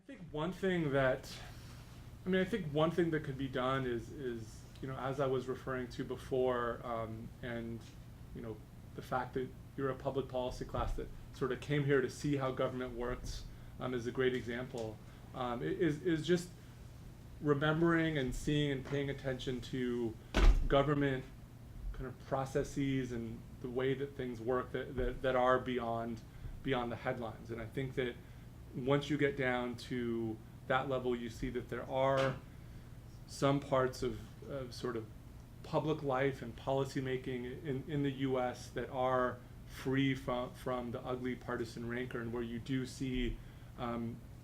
I think one thing that, I think one thing that could be done is as I was referring to before, and, the fact that you're a public policy class that sort of came here to see how government works, is a great example, is just remembering and seeing and paying attention to government kind of processes and the way that things work that are beyond the headlines. And I think that once you get down to that level, you see that there are some parts of sort of public life and policymaking in the US that are free from the ugly partisan rancor, and where you do see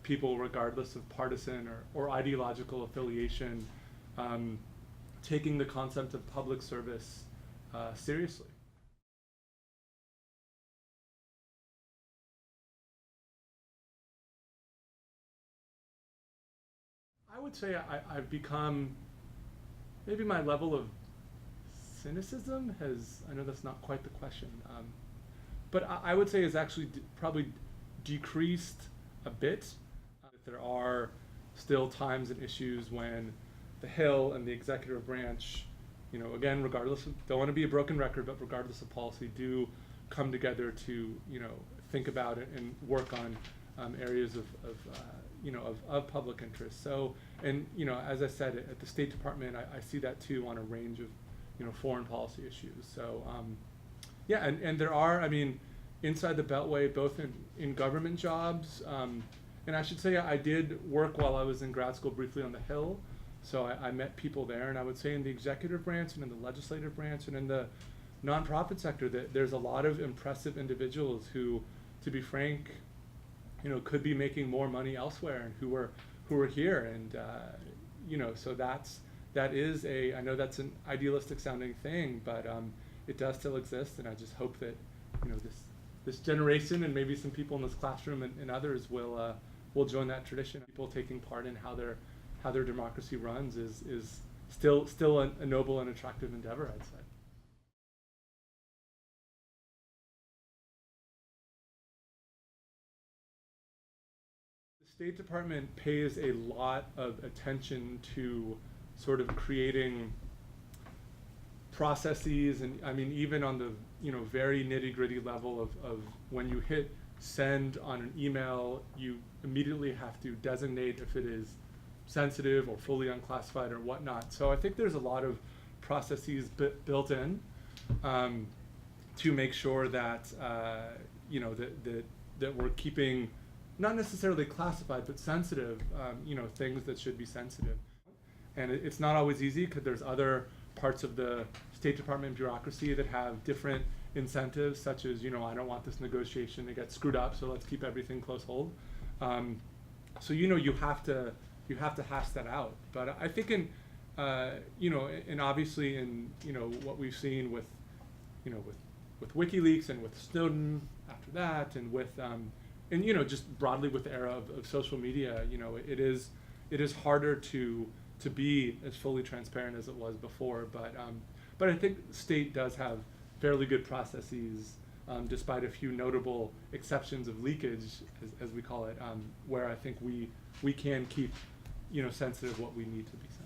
people, regardless of partisan or ideological affiliation, taking the concept of public service seriously. I would say I've become, maybe my level of cynicism has, I know that's not quite the question, but I would say has actually probably decreased a bit. There are still times and issues when the Hill and the executive branch, again, regardless of, don't want to be a broken record, but regardless of policy, do come together to, think about it and work on areas of public interest. So, and, as I said, at the State Department, I see that too on a range of, foreign policy issues. So, yeah, and there are, inside the Beltway, both in government jobs, and I should say I did work while I was in grad school briefly on the Hill. So I met people there, and I would say in the executive branch and in the legislative branch and in the nonprofit sector that there's a lot of impressive individuals who, to be frank, could be making more money elsewhere, and who are here, and so that is I know that's an idealistic sounding thing, but it does still exist, and I just hope that this generation and maybe some people in this classroom and others will join that tradition. People taking part in how their democracy runs is still a noble and attractive endeavor, I'd say. The State Department pays a lot of attention to sort of creating processes, and even on the very nitty-gritty level of when you hit send on an email, you immediately have to designate if it is sensitive or fully unclassified or whatnot. So I think there's a lot of processes built in to make sure that that we're keeping not necessarily classified but sensitive things that should be sensitive. And it's not always easy, because there's other parts of the State Department bureaucracy that have different incentives, such as, I don't want this negotiation to get screwed up, so let's keep everything close hold. So you have to hash that out. But I think and obviously in what we've seen with with WikiLeaks and with Snowden after that, and with and just broadly with the era of social media, it is harder to be as fully transparent as it was before. But I think the state does have fairly good processes, despite a few notable exceptions of leakage, as we call it, where I think we can keep sensitive what we need to be sensitive.